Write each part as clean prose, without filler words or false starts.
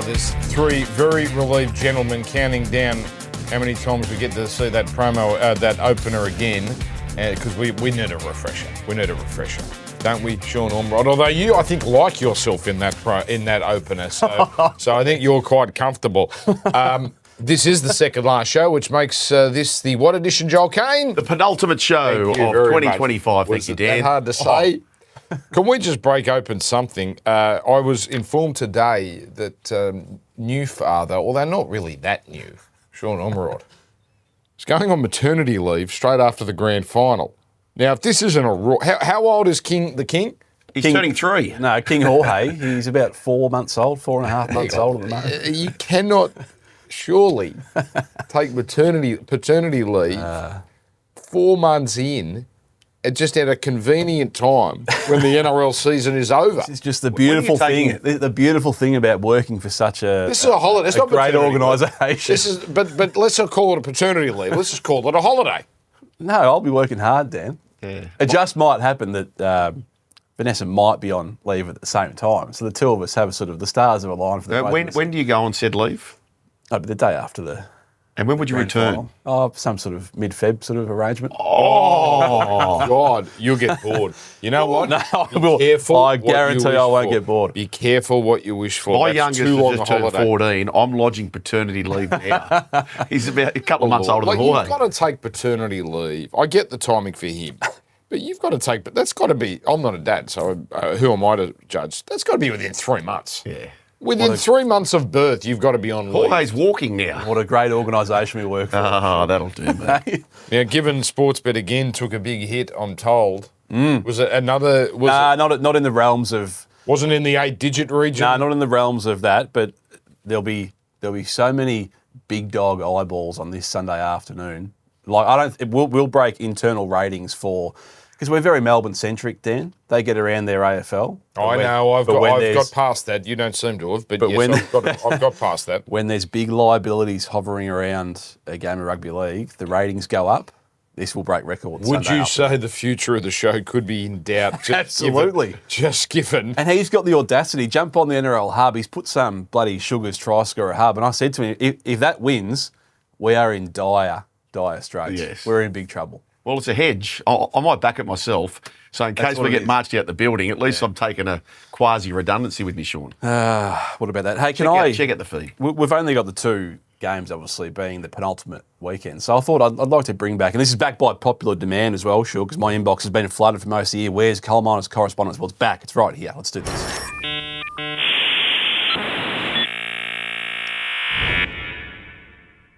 There's three very relieved gentlemen counting down how many times we get to see that promo, that opener again, because we need a refresher. We need a refresher, don't we, Sean Ormerod? Although you, I think, like yourself in that opener, so I think you're quite comfortable. This is the second last show, which makes this the what edition, Joel Caine? The penultimate show of 2025. Thank you, Dan. That hard to say. Can we just break open something? I was informed today that new father, although not really that new, Sean Ormerod, is going on maternity leave straight after the grand final. Now, if this isn't a raw... How old is the King? He's turning 3. No, King Jorge. He's about 4 months old, 4.5 months old at the moment. You cannot surely take paternity leave 4 months in, just at a convenient time when the NRL season is over. It's just the beautiful thing. The beautiful thing about working for such a this is a holiday. It's not great organisation. But let's not call it a paternity leave. Let's just call it a holiday. No, I'll be working hard, Dan. Yeah. It just might happen that Vanessa might be on leave at the same time, so the two of us have sort of the stars have aligned for the both of us. When do you go on said leave? Oh, but the day after the. And when would you return? Final. Oh, some sort of mid-Feb sort of arrangement. Oh, God, you'll get bored. You know what? No, I will. Careful. I guarantee I won't get bored. Be careful what you wish for. My youngest has just turned 14. I'm lodging paternity leave now. He's about a couple of months older than Jorge. You've got to take paternity leave. I get the timing for him. But you've got to take, but that's got to be, I'm not a dad, so who am I to judge? That's got to be within 3 months. Yeah. Within 3 months of birth, you've got to be on leave. Jorge's walking now. What a great organisation we work for. Oh, that'll do, mate. Now, given Sportsbet again took a big hit, I'm told. Was it another? Not in the realms of. Wasn't in the 8-digit region. No, not in the realms of that. But there'll be so many big dog eyeballs on this Sunday afternoon. Like we'll break internal ratings for. Because we're very Melbourne-centric, Dan. They get around their AFL. I know. I've got past that. You don't seem to have, but yes, I've got past that. When there's big liabilities hovering around a game of rugby league, the ratings go up. This will break records. Would you say the future of the show could be in doubt? Absolutely. Just given. And he's got the audacity. Jump on the NRL hub. He's put some bloody Sugars Tryscorer hub. And I said to him, if that wins, we are in dire straits. Yes. We're in big trouble. Well, it's a hedge. I might back it myself. So in case we get marched out the building, at least I'm taking a quasi-redundancy with me, Sean. What about that? Hey, check out the fee. We've only got the 2 games, obviously, being the penultimate weekend. So I thought I'd like to bring back, and this is backed by popular demand as well, sure, because my inbox has been flooded for most of the year. Where's Coal Miners Correspondence? Well, it's back. It's right here. Let's do this.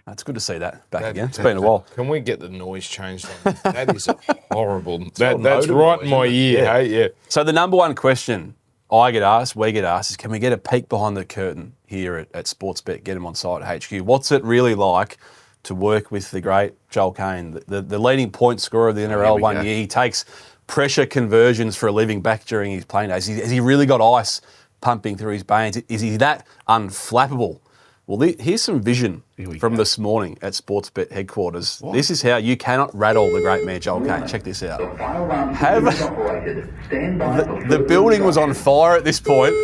It's good to see that back again. It's been a while. Can we get the noise changed? That is horrible. That's right in my ear. Yeah. Hey? Yeah. So the number one question we get asked is, can we get a peek behind the curtain here at Sportsbet, get Em Onside HQ? What's it really like to work with the great Joel Caine, the leading point scorer of the NRL one year? He takes pressure conversions for a living back during his playing days. Has he really got ice pumping through his veins? Is he that unflappable? Well, here's some vision from this morning at Sportsbet headquarters. What? This is how you cannot rattle the great man Joel Caine. Check this out. The building was on fire at this point.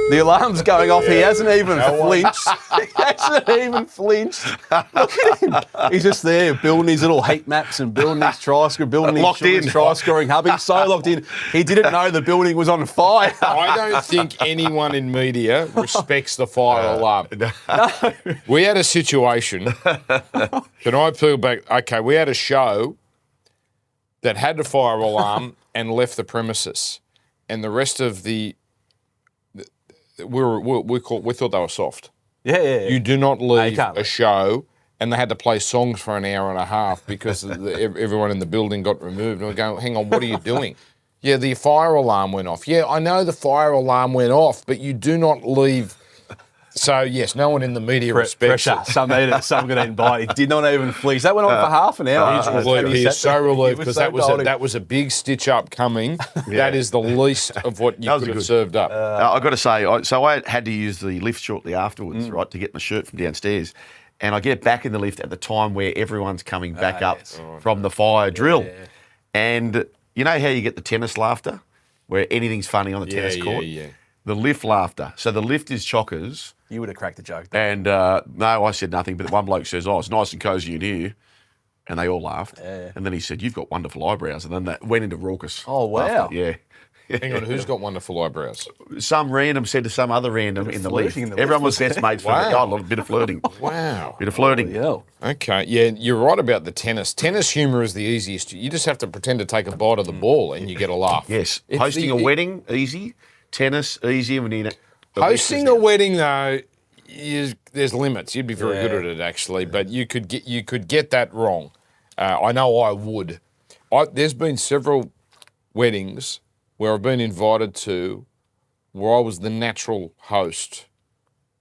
The alarm's going off. He hasn't even flinched. He hasn't even flinched. Look at him. He's just there building his little heat maps and building his try-scoring, building his try-scoring hub. He's so locked in. He didn't know the building was on fire. I don't think anyone in media respects the fire alarm. No. We had a situation. Can I peel back? Okay, we had a show that had the fire alarm and left the premises. And the rest of the... We thought they were soft. Yeah. You do not leave a show, and they had to play songs for an hour and a half because everyone in the building got removed. And we're going, hang on, what are you doing? Yeah, the fire alarm went off. Yeah, I know the fire alarm went off, but you do not leave. So, yes, no one in the media respects pressure. it. Some got invited. He did not even flinch. That went on for half an hour. He's so relieved because that was a big stitch up coming. Yeah. That is the least of what you could have served up. I've got to say, I had to use the lift shortly afterwards, right, to get my shirt from downstairs. And I get back in the lift at the time where everyone's coming back up from the fire drill. Yeah. And you know how you get the tennis laughter, where anything's funny on the tennis court? Yeah. The lift laughter. So the lift is chockers. You would have cracked the joke. Though. And no, I said nothing. But one bloke says, "Oh, it's nice and cosy in here." And they all laughed. Yeah. And then he said, "You've got wonderful eyebrows." And then that went into raucous. Oh, wow. laughter. Yeah. Hang on, who's got wonderful eyebrows? Some random said to some other random in the lift. flirting in the Everyone lift, was best mates for a little bit of flirting. Wow. Bit of flirting. Yeah. Okay, yeah, you're right about the tennis. Tennis humour is the easiest. You just have to pretend to take a bite of the ball and you get a laugh. Yes. It's Hosting a wedding, easy. Tennis, easy. We need it. Hosting a wedding, though, there's limits. You'd be very good at it, actually, but you could get that wrong. I know I would. There's been several weddings where I've been invited to where I was the natural host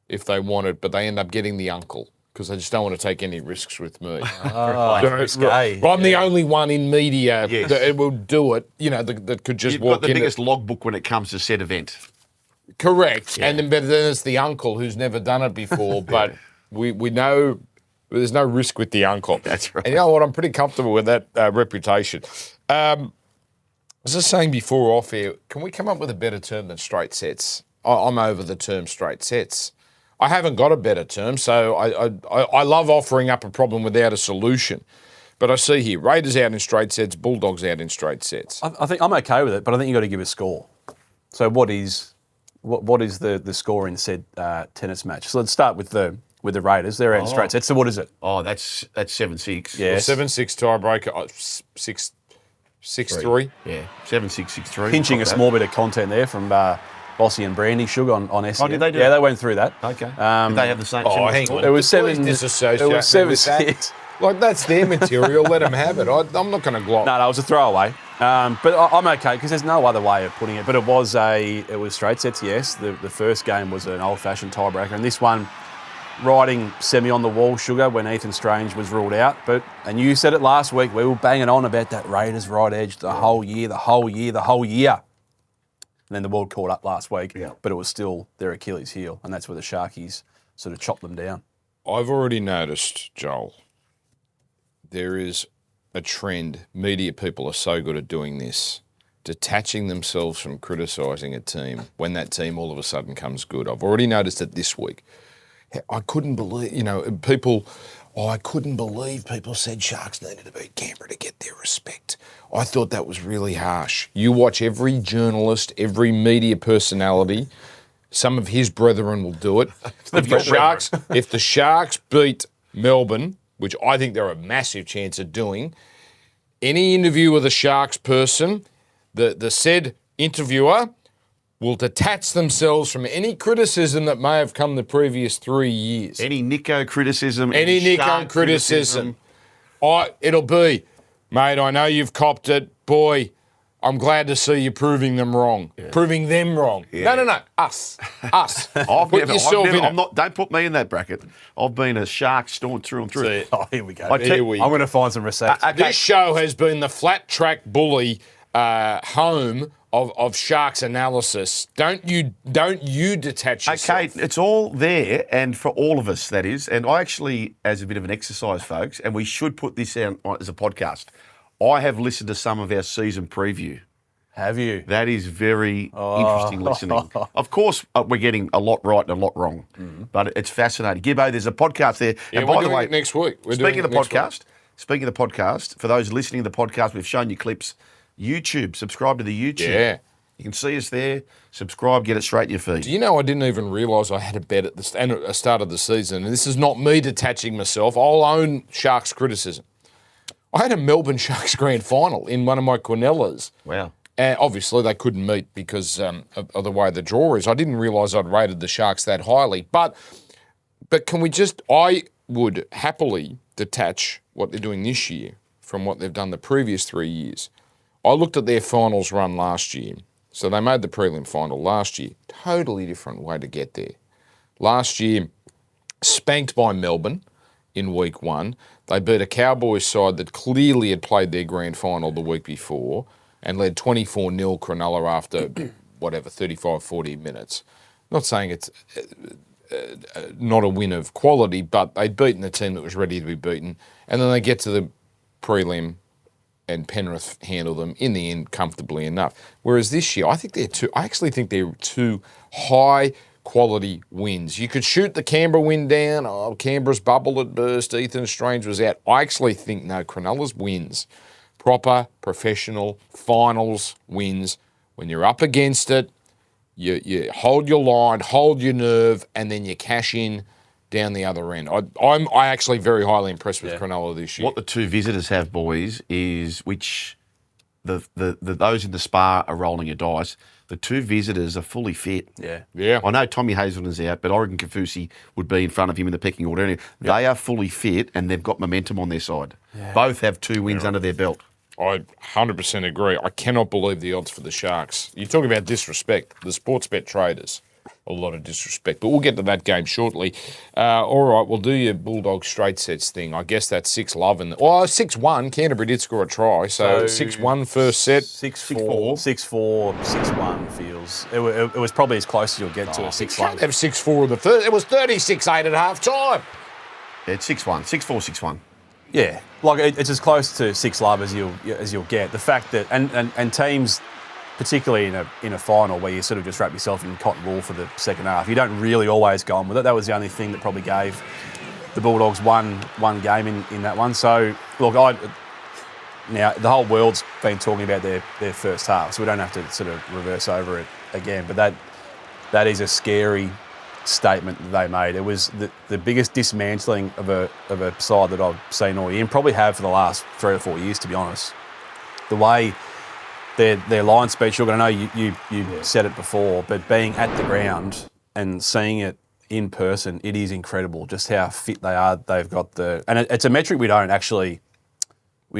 if they wanted, but they end up getting the uncle because they just don't want to take any risks with me. I'm the only one in media that will do it, that could just You've walk in. got the biggest logbook when it comes to said event. Correct. Yeah. And then it's the uncle who's never done it before, but we know there's no risk with the uncle. That's right. And you know what? I'm pretty comfortable with that reputation. I was just saying before off air, can we come up with a better term than straight sets? I'm over the term straight sets. I haven't got a better term, so I love offering up a problem without a solution. But I see here, Raiders out in straight sets, Bulldogs out in straight sets. I think I'm okay with it, but I think you've got to give a score. So what is the score in said tennis match? So let's start with the Raiders. They're out in straight sets. So what is it? Oh, that's 7-6. Yes. 7-6 tiebreaker, 6-3. Yeah, 7-6-6-3. Pinching a small bit of content there from Bossy and Brandy Sugar on SEN. Oh, did they do Yeah, that? they went through that. Okay. Did they have the same? Hang on. It was Please 7. disassociate It was me with that. 7-6. Like, that's their material. Let them have it. I'm not going to gloss. No, it was a throwaway. But I'm okay because there's no other way of putting it. But it was straight sets. Yes, the first game was an old-fashioned tiebreaker, and this one, riding semi on the wall, Sugar, when Ethan Strange was ruled out. And you said it last week. We were banging on about that Raiders right edge the whole year. And then the world caught up last week, but it was still their Achilles heel, and that's where the Sharkies sort of chopped them down. I've already noticed, Joel, there is a trend. Media people are so good at doing this, detaching themselves from criticising a team when that team all of a sudden comes good. I've already noticed it this week. I couldn't believe, I couldn't believe people said Sharks needed to beat Canberra to get their respect. I thought that was really harsh. You watch every journalist, every media personality, some of his brethren will do it. If the Sharks beat Melbourne, which I think they're a massive chance of doing, any interview with a Sharks person, the said interviewer will detach themselves from any criticism that may have come the previous 3 years. Any Nico criticism. Any Nico Shark criticism. It'll be, mate, I know you've copped it. Boy, I'm glad to see you proving them wrong. Yeah. Proving them wrong. Yeah. No. Us. Don't put me in that bracket. I've been a Shark storm through and through. Oh, here we go. I'm going to find some receipts. Okay. This show has been the flat track bully home of Sharks analysis. Don't you detach yourself? Okay, it's all there, and for all of us, that is. And I actually, as a bit of an exercise, folks, and we should put this out as a podcast, I have listened to some of our season preview. Have you? That is very interesting listening. Of course, we're getting a lot right and a lot wrong, but it's fascinating. Gibbo, there's a podcast there. Yeah, and by the way, next week. Speaking of the podcast, for those listening to the podcast, we've shown you clips. YouTube, subscribe to the YouTube. Yeah. You can see us there. Subscribe, get it straight in your feed. Do you know I didn't even realise I had a bet at the start of the season, and this is not me detaching myself. I'll own Sharks criticism. I had a Melbourne Sharks grand final in one of my Quinellas. Wow. And obviously they couldn't meet because of the way the draw is. I didn't realise I'd rated the Sharks that highly. But can we I would happily detach what they're doing this year from what they've done the previous 3 years. I looked at their finals run last year. So they made the prelim final last year. Totally different way to get there. Last year, spanked by Melbourne in week 1. They beat a Cowboys side that clearly had played their grand final the week before and led 24-0 Cronulla after, 35, 40 minutes. Not saying it's not a win of quality, but they'd beaten the team that was ready to be beaten. And then they get to the prelim and Penrith handle them in the end comfortably enough. Whereas this year, I actually think they're two high quality wins. You could shoot the Canberra win down. Oh, Canberra's bubble had burst. Ethan Strange was out. I actually think, no, Cronulla's wins. Proper, professional, finals wins. When you're up against it, you hold your line, hold your nerve, and then you cash in down the other end. I'm actually very highly impressed with Cronulla this year. What the two visitors have, boys, is which the those in the spa are rolling a dice. The two visitors are fully fit. Yeah. I know Tommy Hazelton's out, but I reckon Kafusi would be in front of him in the pecking order. Anyway, they are fully fit and they've got momentum on their side. Yeah. Both have 2 wins under their belt. I 100% agree. I cannot believe the odds for the Sharks. You talk about disrespect. The sports bet traders, a lot of disrespect. But we'll get to that game shortly. All right, we'll do your Bulldogs straight sets thing. I guess that's 6-love. 6-1. Canterbury did score a try. So 6-1 first set. 6-4. 6-4, 6-1 feels. It was probably as close as you'll get to a 6-1. Can't have 6-4 in the first. It was 36-8 at half time. Yeah, it's 6-1. 6-4, 6-1. Yeah, like it's as close to 6-love as you'll get. The fact that and teams, particularly in a final where you sort of just wrap yourself in cotton wool for the second half, you don't really always go on with it. That was the only thing that probably gave the Bulldogs one game in that one. So look, now the whole world's been talking about their first half, so we don't have to sort of reverse over it again. But that is a scary statement that they made. It was the biggest dismantling of a side that I've seen all year, and probably have for the last 3 or 4 years, to be honest. The way their line speech, look, I know you said it before, but being at the ground and seeing it in person, it is incredible just how fit they are. They've got and it's a metric we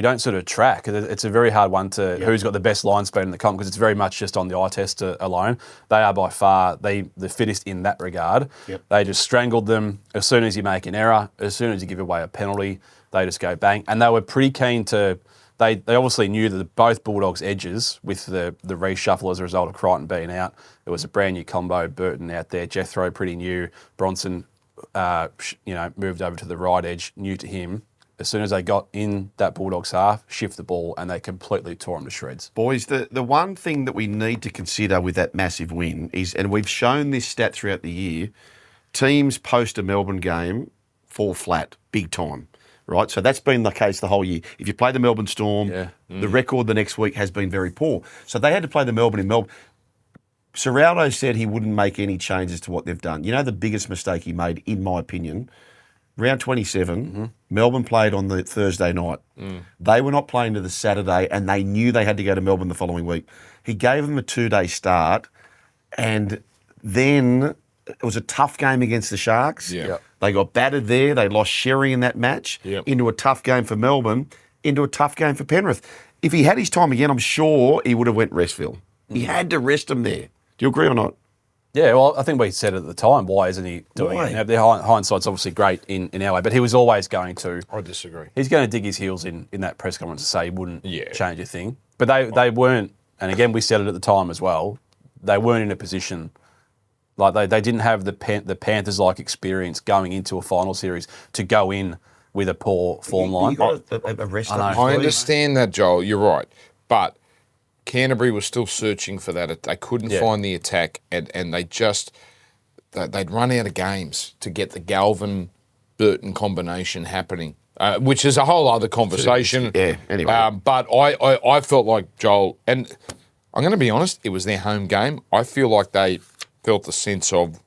don't sort of track. It's a very hard one to who's got the best line speed in the comp, because it's very much just on the eye test alone. They are by far the fittest in that regard. Yep. They just strangled them as soon as you make an error, as soon as you give away a penalty, they just go bang. And they were pretty keen to. They obviously knew that both Bulldogs' edges, with the reshuffle as a result of Crichton being out, it was a brand new combo. Burton out there, Jethro pretty new, Bronson, moved over to the right edge, new to him. As soon as they got in that Bulldogs half, shift the ball, and they completely tore them to shreds. Boys, the one thing that we need to consider with that massive win is, and we've shown this stat throughout the year, teams post a Melbourne game fall flat, big time, right? So that's been the case the whole year. If you play the Melbourne Storm, the record the next week has been very poor. So they had to play the Melbourne in Melbourne. Serraldo said he wouldn't make any changes to what they've done. You know the biggest mistake he made, in my opinion? Round 27, Melbourne played on the Thursday night. They were not playing to the Saturday, and they knew they had to go to Melbourne the following week. He gave them a 2-day start, and then it was a tough game against the Sharks. They got battered there. They lost Sherry in that match, into a tough game for Melbourne, into a tough game for Penrith. If he had his time again, I'm sure he would have went Restville. He had to rest them there. Do you agree or not? Yeah, well, I think we said at the time, why isn't he doing it? Now, the hindsight's obviously great in our way, but he was always going to. I disagree. He's going to dig his heels in that press conference to say he wouldn't change a thing. But they weren't, and again, we said it at the time as well, they weren't in a position, like they didn't have the Panthers-like experience going into a final series to go in with a poor form line. I understand that, Joel, you're right, but Canterbury was still searching for that. They couldn't find the attack, and they'd run out of games to get the Galvin-Burton combination happening, which is a whole other conversation. Yeah, anyway. But I felt like, Joel, and I'm going to be honest, it was their home game. I feel like they felt the sense of,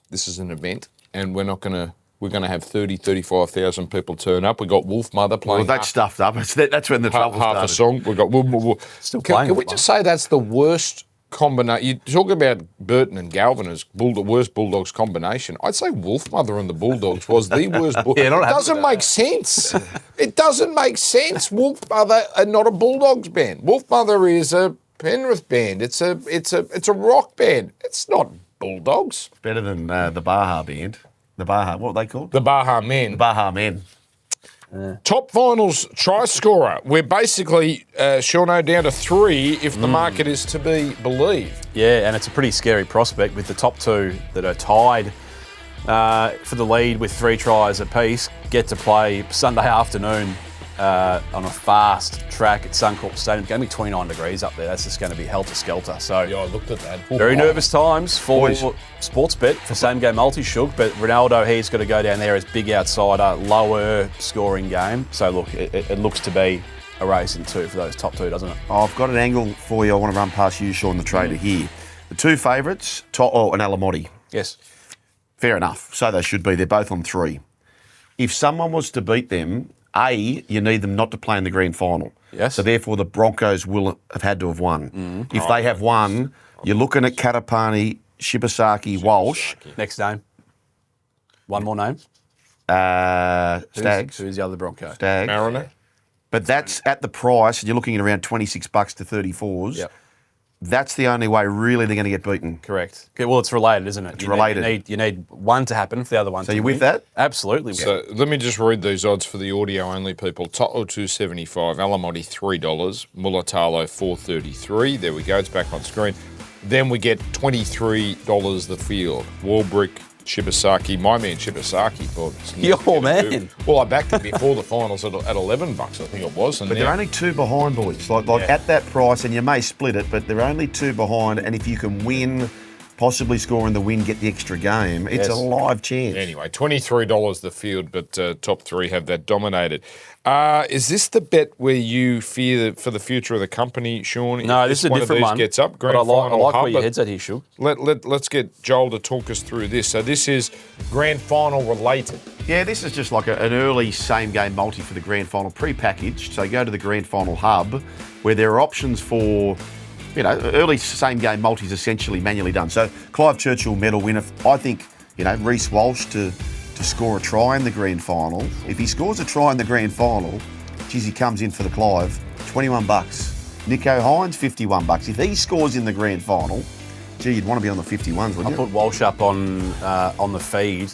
this is an event, and we're going to have 30, 35,000 people turn up. We got Wolfmother playing. Well, that's stuffed up. That's when the trouble started. Half a song. We got still playing. Can we just say that's the worst combination? You talk about Burton and Galvin as the worst Bulldogs combination. I'd say Wolfmother and the Bulldogs was the worst. It doesn't make sense. It doesn't make sense. Wolfmother are not a Bulldogs band. Wolfmother is a Penrith band. It's a rock band. It's not Bulldogs. It's better than the Baja band. The Baja, what are they called? The Baja Men. The Baja Men. Top Finals Tryscorer. We're basically, Shauno, down to 3 if the market is to be believed. Yeah, and it's a pretty scary prospect with the top 2 that are tied for the lead with 3 tries apiece, get to play Sunday afternoon on a fast track at Suncorp Stadium. It's going to be 29 degrees up there. That's just going to be helter-skelter. So Yeah, I looked at that. very nervous times for Boys. Sportsbet for same-game multi-shook, but Ronaldo, he's got to go down there as big outsider, lower scoring game. So, look, it looks to be a race in two for those top two, doesn't it? I've got an angle for you I want to run past you, Sean, the trader here. The two favourites, and Alamotti. Yes. Fair enough. So they should be. They're both on 3. If someone was to beat them, you need them not to play in the grand final. Yes. So therefore, the Broncos will have had to have won. If they have won, you're looking at Katapani, Shibasaki, Walsh. Next name. One more name. Stags. Who's the other Bronco? Stags. Mariner. But that's at the price, and you're looking at around $26 to 34s. Yep. That's the only way really they're going to get beaten. Correct. Okay, well, it's related, isn't it? It's related. You need one to happen for the other one to you with win. that? Absolutely. So let me just read these odds for the audio-only people. Toto $2.75, Alamotti $3, Mulatalo $4.33. There we go. It's back on screen. Then we get $23 the field. Warbrick, Shibasaki, my man Shibasaki. Your man. Well, I backed it before the finals at $11, I think it was. And But they're only 2 behind, boys. Like at that price, and you may split it, but they're only 2 behind. And if you can win, possibly score in the win, get the extra game, it's a live chance. Anyway, $23 the field, but top 3 have that dominated. Is this the bet where you fear for the future of the company, Sean? No, If this is a one different of these one. gets up, grand but I final like hub, where your but head's at here, Shug. Let's get Joel to talk us through this. So this is grand final related. Yeah, this is just like an early same-game multi for the grand final, pre-packaged. So go to the grand final hub, where there are options for, early same-game multis essentially manually done. So Clive Churchill medal winner, I think, Reece Walsh to score a try in the grand final. If he scores a try in the grand final, geez, he comes in for the Clive, $21. Nico Hines, $51. If he scores in the grand final, gee, you'd want to be on the 51s, wouldn't I you? put Walsh up on the feed,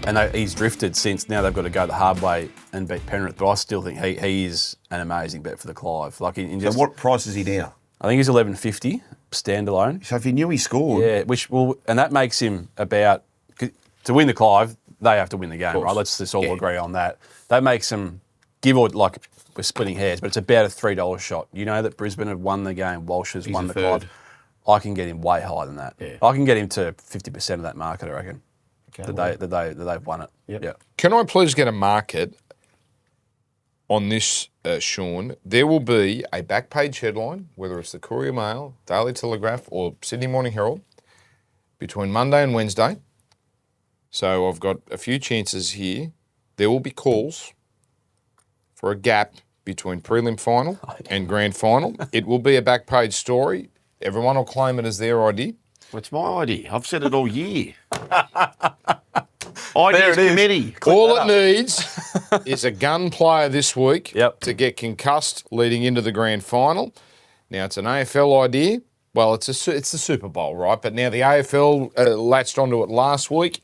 and he's drifted since. Now they've got to go the hard way and beat Penrith, but I still think he is an amazing bet for the Clive. Like in just, So what price is he now? I think he's $11.50 standalone. So if he knew he scored... Yeah, and that makes him about, to win the Clive, they have to win the game, right? Let's just all agree on that. That makes them we're splitting hairs, but it's about a $3 shot. You know that Brisbane have won the game, Walsh has won the Clive. I can get him way higher than that. Yeah. I can get him to 50% of that market, I reckon. Okay, that they've won it. Yep. Yeah. Can I please get a market on this, Sean? There will be a back page headline, whether it's the Courier Mail, Daily Telegraph, or Sydney Morning Herald, between Monday and Wednesday. So I've got a few chances here. There will be calls for a gap between prelim final and grand final. It will be a back page story. Everyone will claim it as their idea. It's my idea. I've said it all year. Ideas committee. All it needs is a gun player this week Yep. to get concussed leading into the grand final. Now, it's an AFL idea. Well, it's the Super Bowl, right? But now the AFL latched onto it last week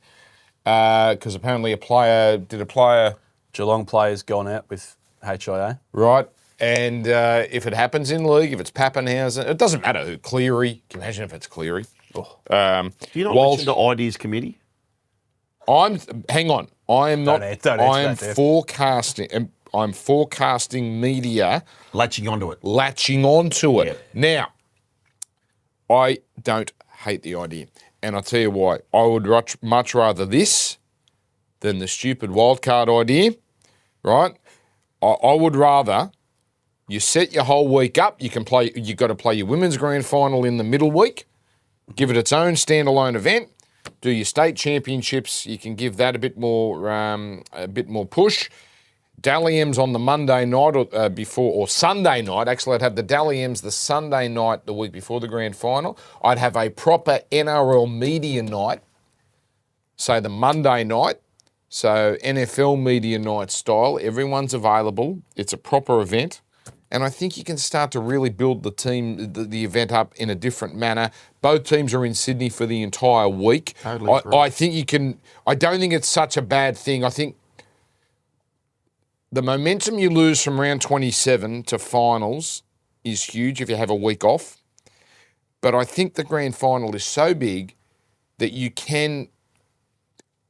because apparently a player... Geelong players gone out with HIA. Right. And if it happens in league, if it's Pappenhausen, it doesn't matter who. Cleary. Can you imagine if it's Cleary? Do you not Walsh, listen to ideas committee? hang on. I am not. Don't I am answer that, forecasting. I'm forecasting media Latching onto it. latching onto it. Now, I don't hate the idea, and I'll tell you why. I would much rather this than the stupid wildcard idea, right? I would rather you set your whole week up. You can play. You've got to play your women's grand final in the middle week. Give it its own standalone event. Do your state championships. You can give that a bit more push. Dally M's on the Monday night or Sunday night. Actually, I'd have the Dally M's the Sunday night the week before the grand final. I'd have a proper NRL media night, say the Monday night. So NFL media night style. Everyone's available. It's a proper event. And I think you can start to really build the event up in a different manner. Both teams are in Sydney for the entire week. Totally I think you can. I don't think it's such a bad thing. I think the momentum you lose from round 27 to finals is huge if you have a week off. But I think the grand final is so big that you can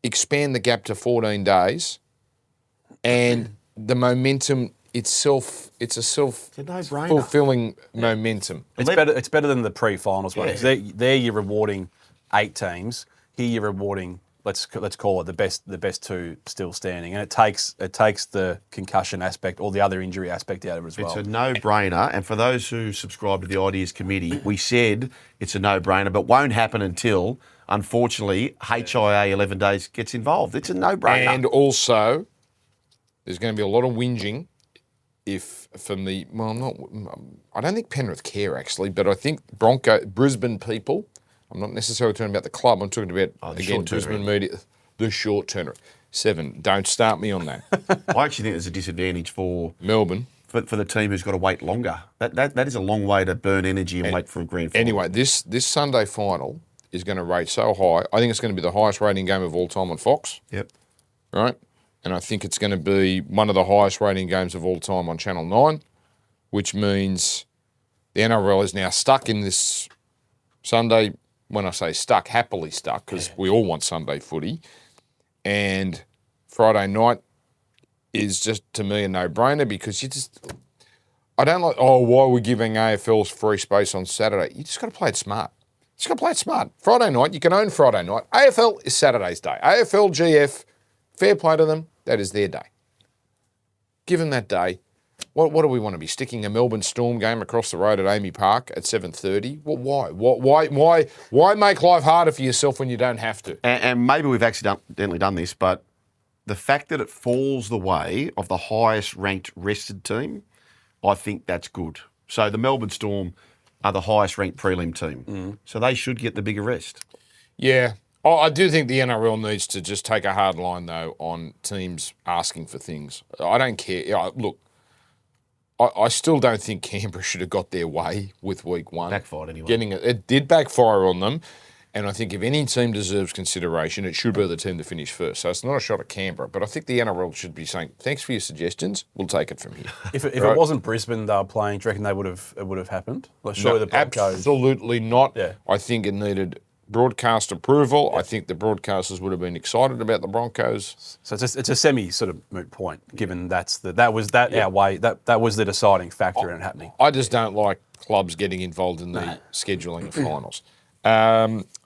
expand the gap to 14 days and the momentum it's a no-brainer. self-fulfilling momentum. It's better than the pre-finals one. Yeah. 'Cause there you're rewarding 8 teams. Here you're rewarding let's call it the best 2 still standing, and it takes the concussion aspect or the other injury aspect out of it as well. It's a no-brainer, and for those who subscribe to the Ideas Committee, we said it's a no-brainer, but won't happen until, unfortunately, HIA 11 days gets involved. It's a no-brainer. And also, there's going to be a lot of whinging I don't think Penrith care actually, but I think Brisbane people, I'm not necessarily talking about the club, I'm talking about, again, Brisbane media, the short turnaround. 7, don't start me on that. I actually think there's a disadvantage for Melbourne. For the team who's got to wait longer. That is a long way to burn energy and wait for a grand final. Anyway, this Sunday final is going to rate so high. I think it's going to be the highest rating game of all time on Fox. Yep. Right? And I think it's going to be one of the highest rating games of all time on Channel 9, which means the NRL is now stuck in this Sunday. When I say stuck, happily stuck, because we all want Sunday footy. And Friday night is just, to me, a no-brainer because I don't like, why are we giving AFLs free space on Saturday? You just got to play it smart. Just got to play it smart. Friday night, you can own Friday night. AFL is Saturday's day. AFL, GF, fair play to them. That is their day. Give them that day. What do we want to be sticking a Melbourne Storm game across the road at Amy Park at 7:30? Well, why? Why make life harder for yourself when you don't have to? And maybe we've accidentally done this, but the fact that it falls the way of the highest ranked rested team, I think that's good. So the Melbourne Storm are the highest ranked prelim team, so they should get the bigger rest. Yeah. I do think the NRL needs to just take a hard line though on teams asking for things. I don't care. Look. I still don't think Canberra should have got their way with week 1. Backfired anyway. It did backfire on them, and I think if any team deserves consideration, it should be the team to finish first. So it's not a shot at Canberra, but I think the NRL should be saying, thanks for your suggestions, we'll take it from here. If it wasn't Brisbane they were playing, do you reckon it would have happened? Like, surely the Broncos... Absolutely not. Yeah. I think it needed broadcast approval. Yeah. I think the broadcasters would have been excited about the Broncos. So it's a semi sort of moot point, given that was the deciding factor in it happening. I just don't like clubs getting involved in the scheduling of finals.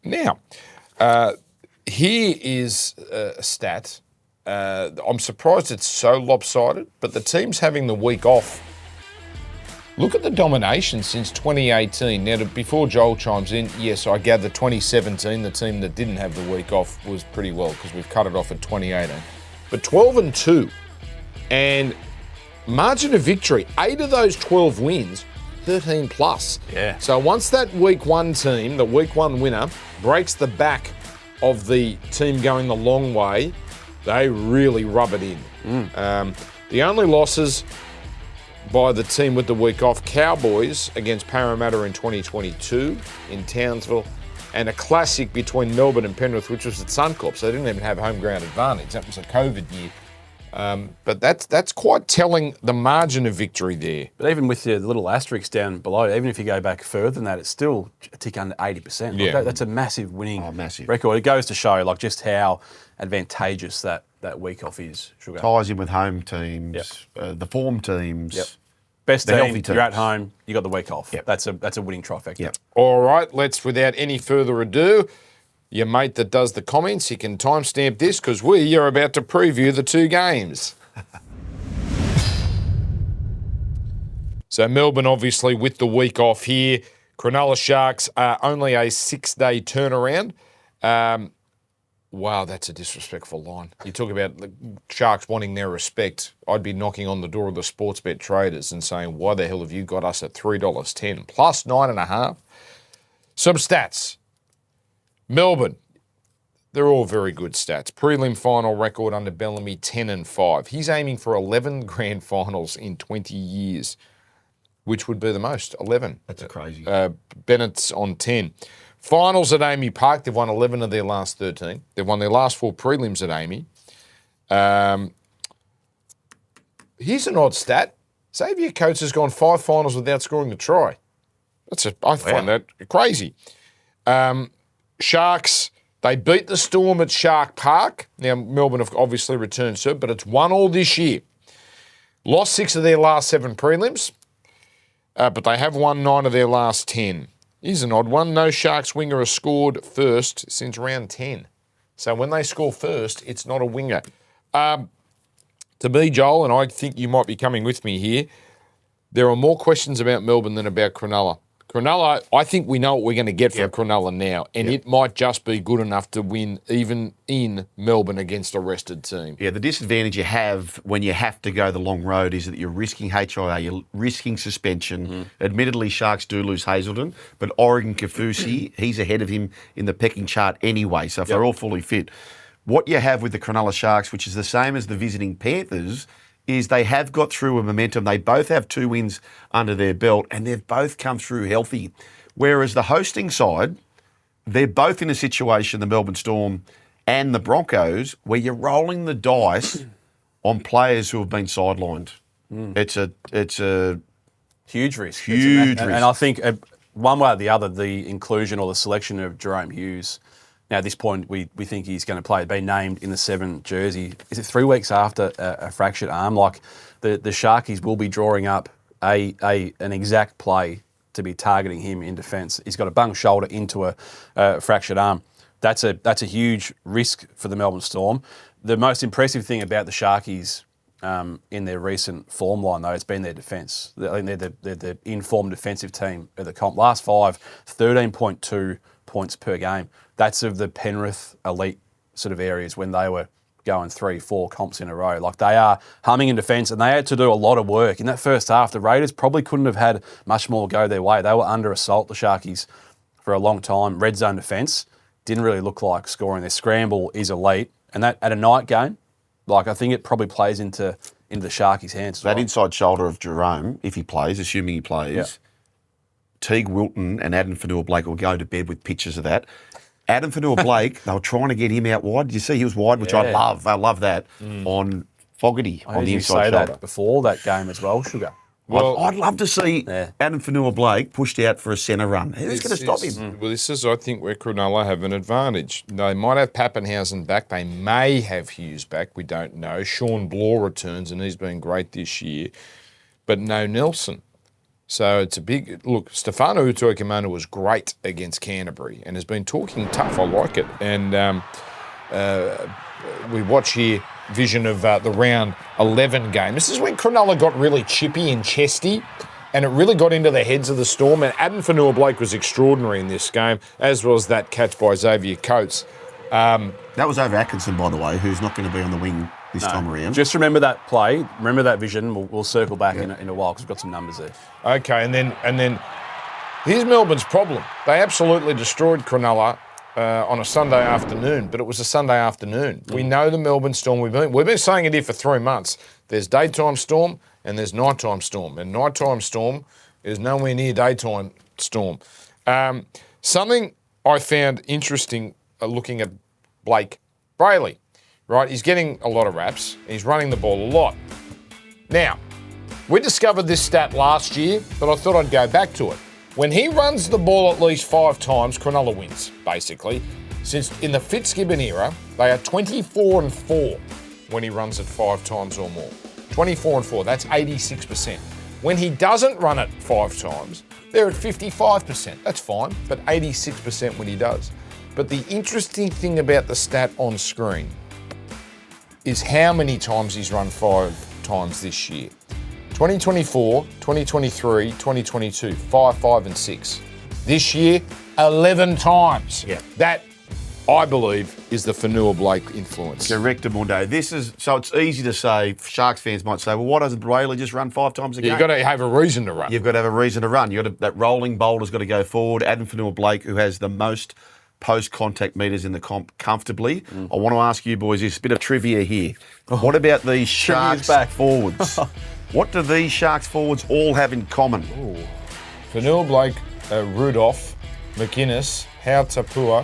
Now, here is a stat. I'm surprised it's so lopsided, but the teams having the week off. Look at the domination since 2018. Now, before Joel chimes in, yes, I gather 2017, the team that didn't have the week off was pretty well because we've cut it off at 2018. But 12-2, and margin of victory, 8 of those 12 wins, 13 plus. Yeah. So once that week 1 team, the week 1 winner, breaks the back of the team going the long way, they really rub it in. The only losses by the team with the week off, Cowboys against Parramatta in 2022 in Townsville, and a classic between Melbourne and Penrith, which was at Suncorp, so they didn't even have home ground advantage. That was a COVID year. But that's quite telling, the margin of victory there. But even with the little asterisk down below, even if you go back further than that, it's still a tick under 80%. Yeah. That's a massive winning massive record. It goes to show just how advantageous that week off is. Sugar. Ties in with home teams, the form teams. Yep. Best the team, healthy teams. you're at home, you got the week off. Yep. That's a winning trifecta. Yep. All right, let's, without any further ado, your mate that does the comments, he can timestamp this because we are about to preview the 2 games. So Melbourne, obviously, with the week off here. Cronulla Sharks are only a 6-day turnaround. Wow, that's a disrespectful line. You talk about the Sharks wanting their respect. I'd be knocking on the door of the Sportsbet traders and saying, why the hell have you got us at $3.10 plus 9.5? Some stats. Melbourne, they're all very good stats. Prelim final record under Bellamy, 10-5. He's aiming for 11 grand finals in 20 years, which would be the most, 11. That's crazy. Bennett's on 10. Finals at Amy Park, they've won 11 of their last 13. They've won their last 4 prelims at Amy. Here's an odd stat. Xavier Coates has gone 5 finals without scoring a try. I find that crazy. Sharks, they beat the Storm at Shark Park. Now, Melbourne have obviously returned to it, but it's 1-1 this year. Lost 6 of their last 7 prelims, but they have won 9 of their last 10. Here's an odd one. No Sharks winger has scored first since round 10. So when they score first, it's not a winger. To me, Joel, and I think you might be coming with me here, there are more questions about Melbourne than about Cronulla. Cronulla, I think we know what we're going to get from Cronulla now, and it might just be good enough to win even in Melbourne against a rested team. Yeah, the disadvantage you have when you have to go the long road is that you're risking HIA, you're risking suspension. Admittedly, Sharks do lose Hazelden, but Oregon Kaufusi, he's ahead of him in the pecking chart anyway, so if they're all fully fit. What you have with the Cronulla Sharks, which is the same as the visiting Panthers, is they have got through a momentum. They both have 2 wins under their belt, and they've both come through healthy. Whereas the hosting side, they're both in a situation, the Melbourne Storm and the Broncos, where you're rolling the dice on players who have been sidelined. It's a huge risk. Huge risk. And I think one way or the other, the inclusion or the selection of Jerome Hughes. Now, at this point, we think he's going to play, been named in the 7 jersey. Is it 3 weeks after a fractured arm? Like, the Sharkies will be drawing up an exact play to be targeting him in defence. He's got a bung shoulder into a fractured arm. That's a huge risk for the Melbourne Storm. The most impressive thing about the Sharkies in their recent form line, though, has been their defence. I think they're the informed defensive team of the comp. Last 5, 13.2 points per game. That's of the Penrith elite sort of areas when they were going 3-4 comps in a row. Like, they are humming in defence, and they had to do a lot of work. In that first half, the Raiders probably couldn't have had much more go their way. They were under assault, the Sharkies, for a long time. Red zone defence didn't really look like scoring. Their scramble is elite. And that at a night game, like, I think it probably plays into the Sharkies' hands as well. That inside shoulder of Jerome, if he plays, assuming he plays, Teague Wilton and Adam Fanua-Blake will go to bed with pictures of that. Adam Fanua-Blake, they were trying to get him out wide. Did you see he was wide, which I love. I love that on Fogarty on the inside shoulder. That before that game as well, Sugar. Well, I'd love to see Adam Fanua-Blake pushed out for a centre run. Who's going to stop him? Well, this is, I think, where Cronulla have an advantage. They might have Pappenhausen back. They may have Hughes back. We don't know. Sean Blaw returns, and he's been great this year. But no Nelson. So it's a big look. Stefano Utoikamanu was great against Canterbury and has been talking tough. I like it. And we watch here vision of the round 11 game. This is when Cronulla got really chippy and chesty, and it really got into the heads of the Storm. And Adam Fanua-Blake was extraordinary in this game, as was that catch by Xavier Coates. That was over Atkinson, by the way, who's not going to be on the wing this time around. Just remember that play. Remember that vision. We'll circle back in a while because we've got some numbers there. Okay, and then here's Melbourne's problem. They absolutely destroyed Cronulla on a Sunday afternoon, but it was a Sunday afternoon. We know the Melbourne Storm. We've been saying it here for 3 months. There's daytime storm and there's nighttime storm, and nighttime storm is nowhere near daytime storm. Something I found interesting looking at Blake Brayley. Right, he's getting a lot of raps. He's running the ball a lot. Now, we discovered this stat last year, but I thought I'd go back to it. When he runs the ball at least 5 times, Cronulla wins, basically. Since in the Fitzgibbon era, they are 24-4 when he runs it 5 times or more. 24-4, that's 86%. When he doesn't run it 5 times, they're at 55%. That's fine, but 86% when he does. But the interesting thing about the stat on screen is how many times he's run 5 times this year. 2024, 2023, 2022, 5, 5 and 6. This year, 11 times. Yeah. That, I believe, is the Fanua-Blake influence. Correct, Mundo. This is, so it's easy to say, Sharks fans might say, well, why doesn't Brayley just run 5 times a game? You've got to have a reason to run. You've got to have a reason to run. That rolling boulder's got to go forward. Adam Fanua-Blake, who has the most post-contact meters in the comp comfortably. I want to ask you boys this bit of trivia here. What about these Sharks forwards? What do these Sharks forwards all have in common? Fanua-Blake, Rudolph, McInnes, Hautapua,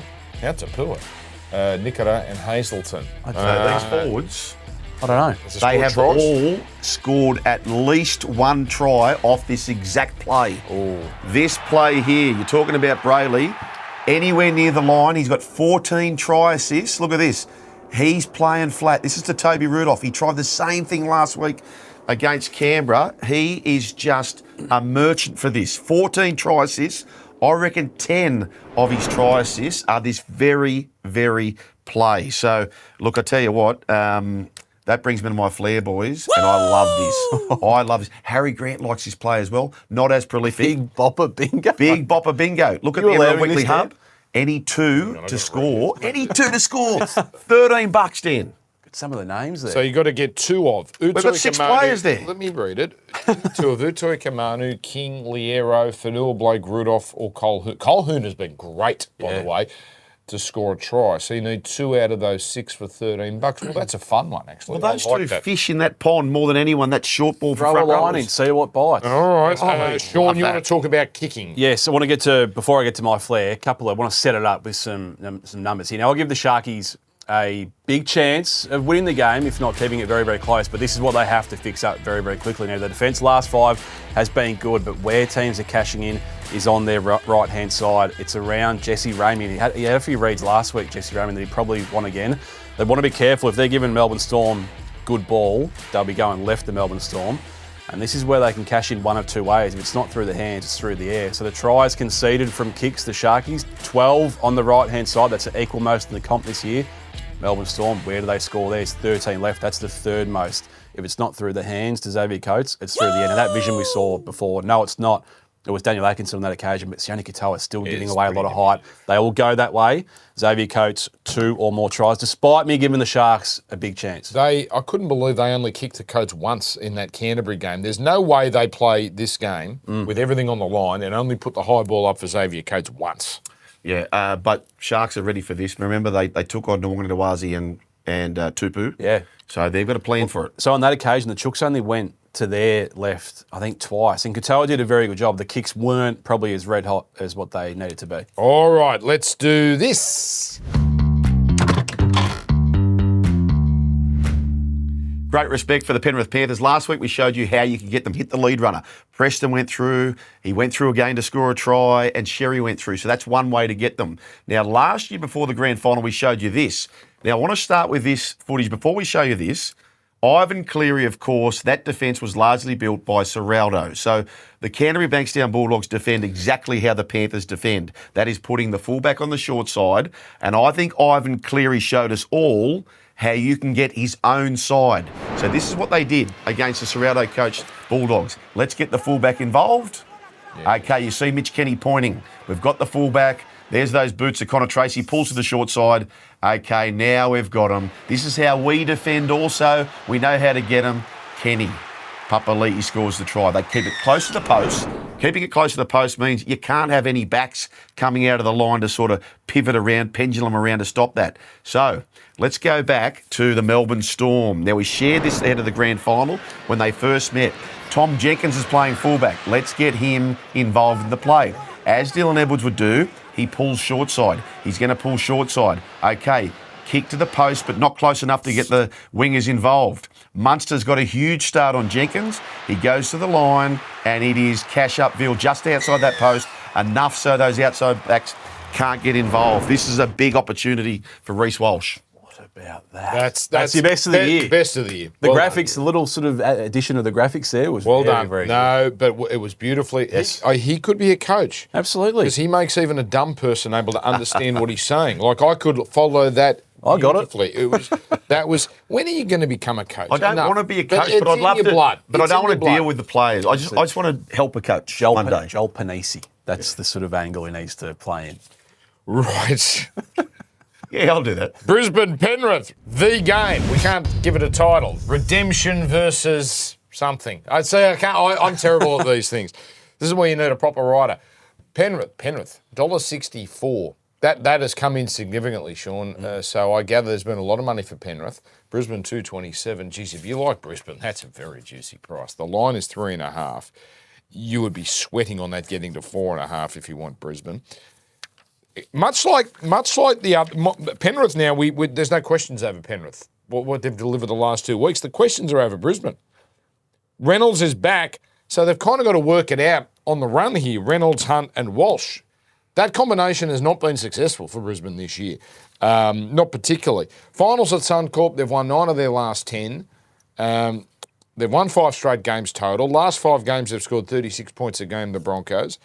Nickera and Hazelton. These forwards, I don't know. they have all scored at least 1 try off this exact play. This play here, you're talking about Brayley, anywhere near the line, he's got 14 try assists. Look at this. He's playing flat. This is to Toby Rudolph. He tried the same thing last week against Canberra, he is just a merchant for this. 14 try assists. I reckon 10 of his try assists are this very, very play. So, look, I tell you what, that brings me to my flair, boys, and I love this. I love this. Harry Grant likes this play as well. Not as prolific. Big Bopper Bingo. Big Bopper Bingo. Look at the NRL Weekly Hub. Any two to score. Any two to score. $13, Dan. Some of the names there. So you've got to get two of. We've got 6 players there. Let me read it. Two of Utoi Kamanu, King, Liero, Fanua, Blake, Rudolph, or Colhoun. Colhoun has been great, by the way, to score a try. So you need 2 out of those 6 for $13. Well, that's a fun one, actually. Well, those two fish in that pond more than anyone. That short ball for front Throw a line runners. in, see what bites. All right. Sean, you that. want to talk about kicking? Yes, I want to get to, before I get to my flair, I want to set it up with some numbers here. Now, I'll give the Sharkies a big chance of winning the game, if not keeping it very, very close. But this is what they have to fix up very, very quickly. Now, the defence last 5 has been good, but where teams are cashing in is on their right-hand side. It's around Jesse Ramey. He had a few reads last week, Jesse Ramey, that he probably won again. They want to be careful. If they're giving Melbourne Storm good ball, they'll be going left to Melbourne Storm. And this is where they can cash in one of 2 ways. If it's not through the hands, it's through the air. So the tries conceded from kicks, the Sharkies, 12 on the right-hand side. That's the equal most in the comp this year. Melbourne Storm, where do they score there? It's 13 left. That's the 3rd most. If it's not through the hands to Xavier Coates, it's through the end. And that vision we saw before, no, it's not. It was Daniel Atkinson on that occasion, but Sione Katoa is still giving away a lot of height. They all go that way. Xavier Coates, 2 or more tries, despite me giving the Sharks a big chance. I couldn't believe they only kicked the Coates once in that Canterbury game. There's no way they play this game with everything on the line and only put the high ball up for Xavier Coates once. Yeah, but Sharks are ready for this. Remember, they took on Nwanganawazi and Tupu. Yeah. So they've got a plan for it. So on that occasion, the Chooks only went to their left, I think, twice. And Katoa did a very good job. The kicks weren't probably as red hot as what they needed to be. All right, let's do this. Great respect for the Penrith Panthers. Last week we showed you how you can get them hit the lead runner. Preston went through, he went through again to score a try, and Sherry went through. So that's one way to get them. Now, last year before the grand final, we showed you this. Now, I want to start with this footage. Before we show you this, Ivan Cleary, of course, that defence was largely built by Serraldo. So the Canterbury Bankstown Bulldogs defend exactly how the Panthers defend. That is putting the fullback on the short side. And I think Ivan Cleary showed us all how you can get his own side. So this is what they did against the Serraldo coached Bulldogs. Let's get the fullback involved. Yeah. Okay, you see Mitch Kenny pointing. We've got the fullback. There's those boots of Connor Tracy. Pulls to the short side. Okay, now we've got him. This is how we defend also. We know how to get him. Kenny. Papali'i scores the try. They keep it close to the post. Keeping it close to the post means you can't have any backs coming out of the line to sort of pivot around, pendulum around to stop that. So let's go back to the Melbourne Storm. Now, we shared this ahead of the grand final when they first met. Tom Jenkins is playing fullback. Let's get him involved in the play. As Dylan Edwards would do, he pulls short side. He's going to pull short side. Okay, kick to the post, but not close enough to get the wingers involved. Munster's got a huge start on Jenkins. He goes to the line, and it is cash upfield just outside that post, enough so those outside backs can't get involved. This is a big opportunity for Reece Walsh. What about that? That's your best of the year. Best of the year. The graphics, the little sort of addition of the graphics there was well very, done. very no, but it was beautifully. Yes. He could be a coach. Absolutely. Because he makes even a dumb person able to understand what he's saying. Like, I could follow that. I got it. That was. When are you going to become a coach? I don't want to be a coach, but I'd love to. But I don't want to deal with the players. I just want to help a coach one day. Joel Panisi. That's the sort of angle he needs to play in. Right. Yeah, I'll do that. Brisbane Penrith, the game. We can't give it a title. Redemption versus something. I'd say I'm terrible at these things. This is where you need a proper writer. Penrith, $1.64. That has come in significantly, Sean. So I gather there's been a lot of money for Penrith. Brisbane $2.27. Geez, if you like Brisbane, that's a very juicy price. The line is 3.5. You would be sweating on that getting to 4.5 if you want Brisbane. Much like the other Penrith now, there's no questions over Penrith. What they've delivered the last 2 weeks. The questions are over Brisbane. Reynolds is back, so they've kind of got to work it out on the run here. Reynolds, Hunt, and Walsh. That combination has not been successful for Brisbane this year, not particularly. Finals at Suncorp, they've won 9 of their last 10. They've won 5 straight games total. Last 5 games, they've scored 36 points a game, the Broncos.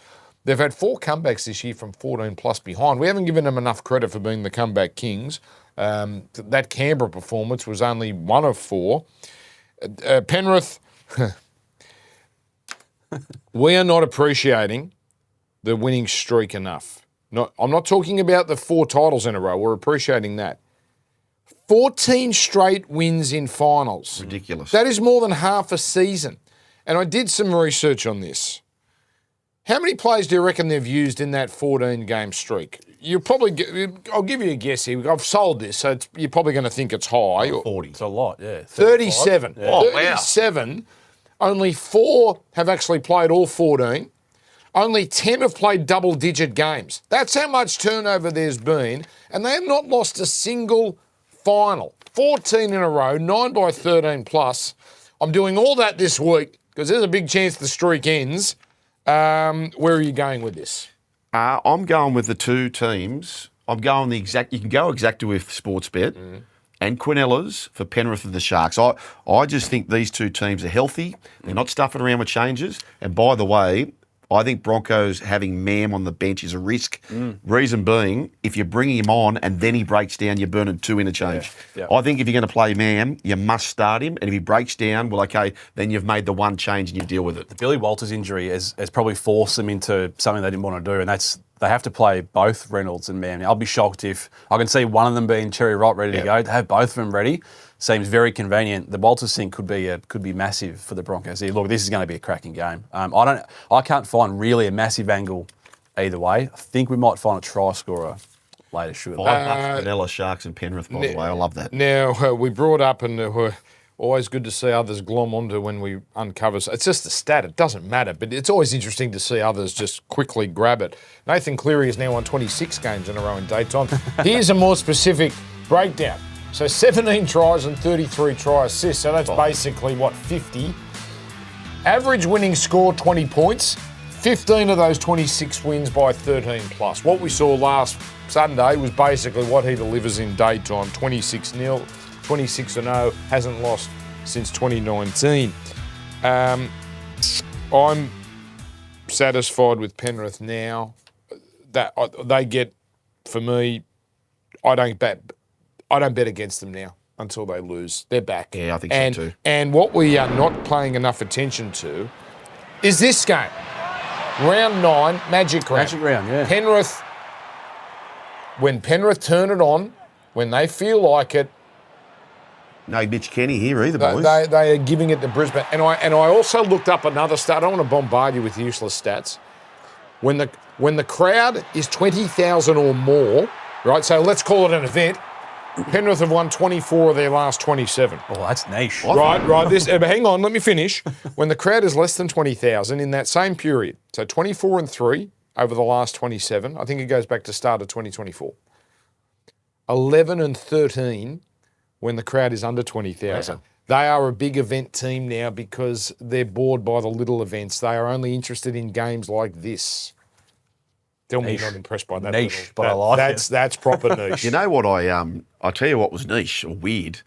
They've had 4 comebacks this year from 14 plus behind. We haven't given them enough credit for being the comeback kings. That Canberra performance was only 1 of 4. Penrith, we are not appreciating the winning streak enough. I'm not talking about the 4 titles in a row. We're appreciating that. 14 straight wins in finals. Ridiculous. That is more than half a season. And I did some research on this. How many players do you reckon they've used in that 14-game streak? I'll give you a guess here. I've sold this, so you're probably going to think it's high. 40. It's a lot, yeah. 37. Yeah. Oh, wow. 37. Only 4 have actually played all 14. Only 10 have played double-digit games. That's how much turnover there's been. And they have not lost a single final. 14 in a row, 9 by 13 plus. I'm doing all that this week because there's a big chance the streak ends. Where are you going with this? I'm going with the 2 teams. I'm going the exact. You can go exactly with Sportsbet and Quinellas for Penrith and the Sharks. I just think these 2 teams are healthy. They're not stuffing around with changes. And by the way, I think Broncos having Mam on the bench is a risk. Reason being, if you're bringing him on and then he breaks down, you're burning 2 interchange. Yeah. I think if you're going to play Mam, you must start him. And if he breaks down, well, okay, then you've made the one change and you deal with it. The Billy Walters injury has probably forced them into something they didn't want to do, and that's they have to play both Reynolds and Mam. I'll be shocked if I can see one of them being cherry ripe, ready to go. To have both of them ready seems very convenient. The Walters thing could be massive for the Broncos. Look, this is going to be a cracking game. I can't find really a massive angle either way. I think we might find a try scorer later. Sure. $5 Vanilla Sharks and Penrith, by the way. I love that. Now, we brought up, and we're always good to see others glom onto when we uncover. It's just a stat. It doesn't matter, but it's always interesting to see others just quickly grab it. Nathan Cleary is now on 26 games in a row in daytime. Here's a more specific breakdown. So 17 tries and 33 try assists. So that's basically, 50? Average winning score, 20 points. 15 of those 26 wins by 13 plus. What we saw last Sunday was basically what he delivers in daytime. 26-0, 26-0, hasn't lost since 2019. I'm satisfied with Penrith now. That they get, for me, I don't bet against them now until they lose. They're back. Yeah, I think so too. And what we are not paying enough attention to is this game. Round 9, Magic Round. Magic Round, yeah. Penrith, when Penrith turn it on, when they feel like it, No Mitch Kenny here either, boys. they are giving it to Brisbane. And I also looked up another stat. I don't want to bombard you with useless stats. When the crowd is 20,000 or more, right? So let's call it an event. Penrith have won 24 of their last 27. Oh, that's niche. Right. But hang on, let me finish. When the crowd is less than 20,000 in that same period, so 24 and 3 over the last 27, I think it goes back to start of 2024. 11 and 13 when the crowd is under 20,000. Wow. They are a big event team now because they're bored by the little events. They are only interested in games like this. Tell me you're not impressed by that. Niche, but I like it. That's proper niche. You know what I'll tell you what was niche or weird.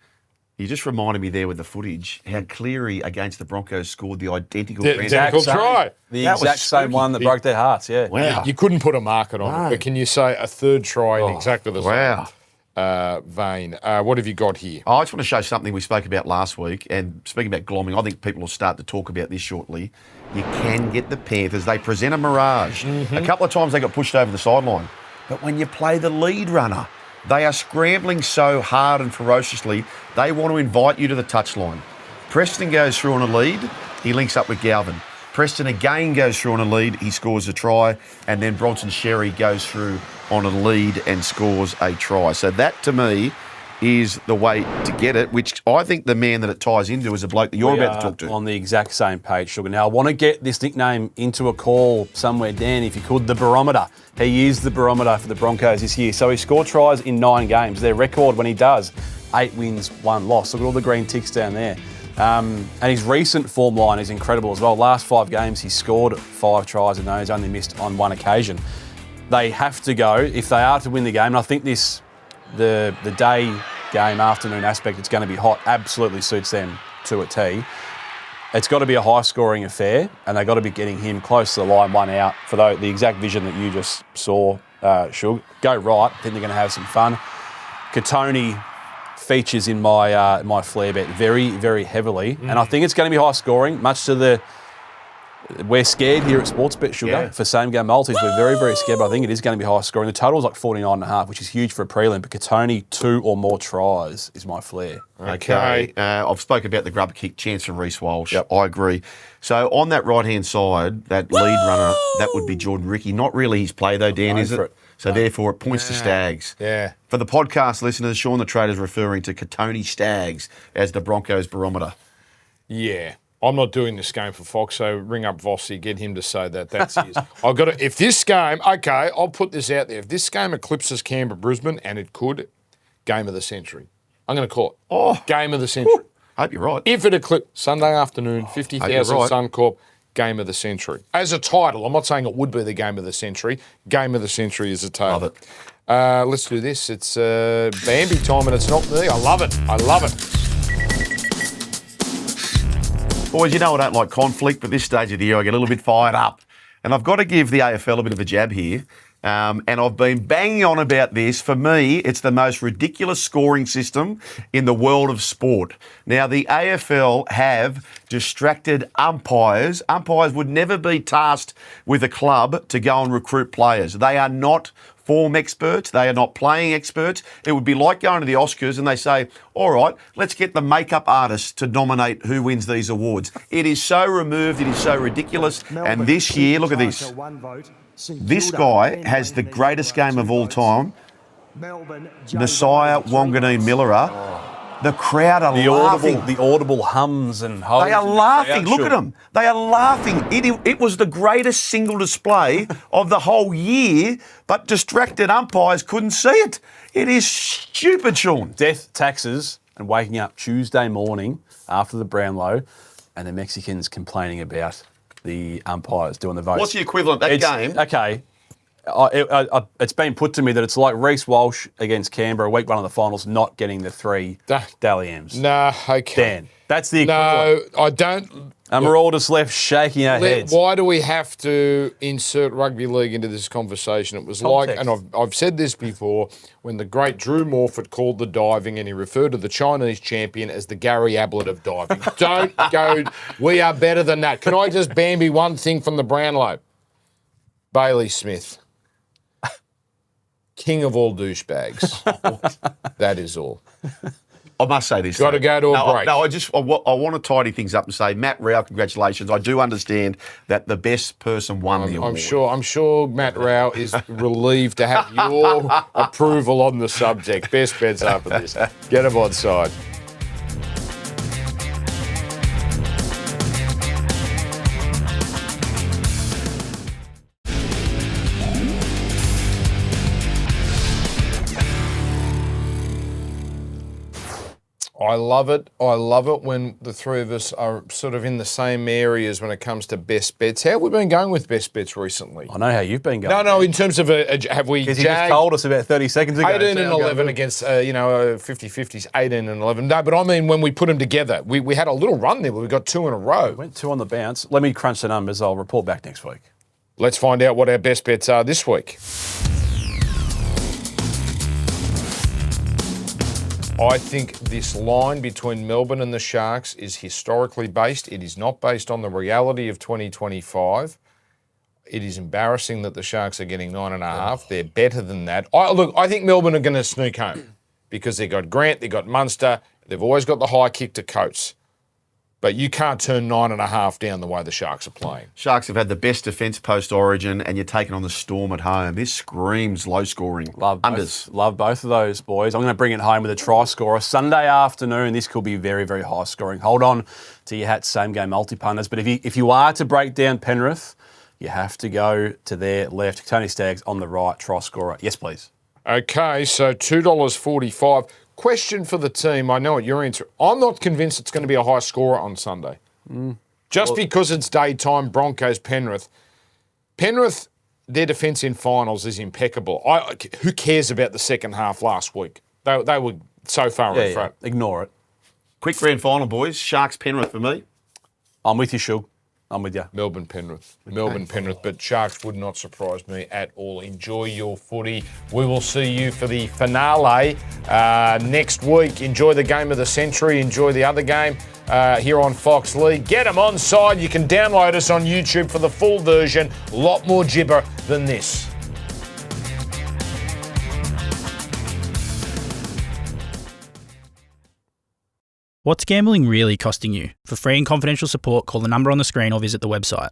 You just reminded me there with the footage how Cleary against the Broncos scored the identical Identical try. The That was exact same spooky. one that broke their hearts, yeah. Wow. You couldn't put a market on it, No. but can you say a third try in exactly the Wow. same vein? What have you got here? I just want to show something we spoke about last week, and speaking about glomming, I think people will start to talk about this shortly. You can get the Panthers. They present a mirage. A couple of times they got pushed over the sideline. But when you play the lead runner, they are scrambling so hard and ferociously, they want to invite you to the touchline. Preston goes through on a lead. He links up with Galvin. Preston again goes through on a lead. He scores a try. And then Bronson Sherry goes through on a lead and scores a try. So that, to me, is the way to get it, which I think the man that it ties into is a bloke that you're about to talk to. On the exact same page, Sugar. Now, I want to get this nickname into a call somewhere, Dan, if you could. The Barometer. He is the barometer for the Broncos this year. So he scored tries in 9 games. Their record when he does, 8 wins, 1 loss. Look at all the green ticks down there. And his recent form line is incredible as well. Last 5 games, he's scored 5 tries in those, only missed on 1 occasion. They have to go, if they are to win the game, and I think the day game, afternoon aspect, it's going to be hot, absolutely suits them to a T. it's got to be a high-scoring affair, and they've got to be getting him close to the line, one out, for the exact vision that you just saw, Shug. Go right. I think they're going to have some fun. Katoni features in my flair bet very, very heavily, and I think it's going to be high-scoring, much to the... We're scared here at Sportsbet, Sugar, for same-game multis. We're very, very scared, but I think it is going to be high-scoring. The total is like 49.5, which is huge for a prelim, but Katoni, 2 or more tries is my flair. Okay. I've spoken about the grubber kick chance from Reece Walsh. Yep. I agree. So on that right-hand side, that lead runner, that would be Jordan Ricky. Not really his play, though, Dan, is it? So therefore, it points to Stags. Yeah. For the podcast listeners, Sean the Trader's referring to Katoni Stags as the Broncos barometer. Yeah. I'm not doing this game for Fox, so ring up Vossi, get him to say that. That's his. I've got to, if this game, okay, I'll put this out there. If this game eclipses Canberra-Brisbane, and it could, game of the century. I'm going to call it game of the century. Hope you're right. If it eclipses Sunday afternoon, 50,000 right. Suncorp, game of the century. As a title, I'm not saying it would be the game of the century. Game of the century is a title. Love it. Let's do this. It's Bambi time, and it's not me. I love it. I love it. Boys, you know I don't like conflict, but this stage of the year I get a little bit fired up. And I've got to give the AFL a bit of a jab here. And I've been banging on about this. For me, it's the most ridiculous scoring system in the world of sport. Now, the AFL have distracted umpires. Umpires would never be tasked with a club to go and recruit players. They are not form experts. They are not playing experts. It would be like going to the Oscars and they say, all right, let's get the makeup artists to nominate who wins these awards. It is so removed. It is so ridiculous. And this year, look at this. This guy has the greatest game of all time. Nasiah Wanganeen-Millera. The crowd are laughing. The audible hums and hoes. They are laughing. Look at them. They are laughing. It was the greatest single display of the whole year, but distracted umpires couldn't see it. It is stupid, Sean. Death, taxes, and waking up Tuesday morning after the Brownlow, and the Mexicans complaining about the umpires doing the votes. What's the equivalent? That game? Okay. It's been put to me that it's like Reece Walsh against Canberra, week 1 of the finals, not getting the 3 Dally M's. No, okay. Dan, that's the equivalent. No, I don't. And we're all just left shaking our heads. Why do we have to insert rugby league into this conversation? It was like, and I've said this before, when the great Drew Morfitt called the diving and he referred to the Chinese champion as the Gary Ablett of diving. Don't go, we are better than that. Can I just Bambi one thing from the Brownlow? Bailey Smith. King of all douchebags. That is all. I must say this. Got to go to a break. I want to tidy things up and say, Matt Rao, congratulations. I do understand that the best person won the award. I'm sure Matt Rao is relieved to have your approval on the subject. Best bets after this. Get him on side. I love it. I love it when the three of us are sort of in the same areas when it comes to best bets. How have we been going with best bets recently? I know how you've been going. No, in terms of have we? Because you just told us about 30 seconds ago. 18 and 11 against 50-50s. 18 and 11. No, but I mean when we put them together, we had a little run there where we got 2 in a row. We went 2 on the bounce. Let me crunch the numbers. I'll report back next week. Let's find out what our best bets are this week. I think this line between Melbourne and the Sharks is historically based. It is not based on the reality of 2025. It is embarrassing that the Sharks are getting 9.5. They're better than that. I think Melbourne are going to sneak home because they've got Grant, they've got Munster, they've always got the high kick to Coates. But you can't turn 9.5 down the way the Sharks are playing. Sharks have had the best defence post-Origin, and you're taking on the Storm at home. This screams low scoring. Love unders. Love both of those, boys. I'm going to bring it home with a try scorer. Sunday afternoon, this could be very, very high scoring. Hold on to your hats, same game multi-punters. But if you are to break down Penrith, you have to go to their left. Tony Staggs on the right, try scorer. Yes, please. Okay, so $2.45. Question for the team. I know what your answer. I'm not convinced it's going to be a high scorer on Sunday. Because it's daytime, Broncos, Penrith. Penrith, their defence in finals is impeccable. Who cares about the second half last week? They were so far in front. Ignore it. Quick grand final, boys. Sharks, Penrith for me. I'm with you, Shug. I'm with you. Melbourne Penrith. Melbourne Penrith, but Sharks would not surprise me at all. Enjoy your footy. We will see you for the finale next week. Enjoy the game of the century. Enjoy the other game here on Fox League. Get them onside. You can download us on YouTube for the full version. A lot more gibber than this. What's gambling really costing you? For free and confidential support, call the number on the screen or visit the website.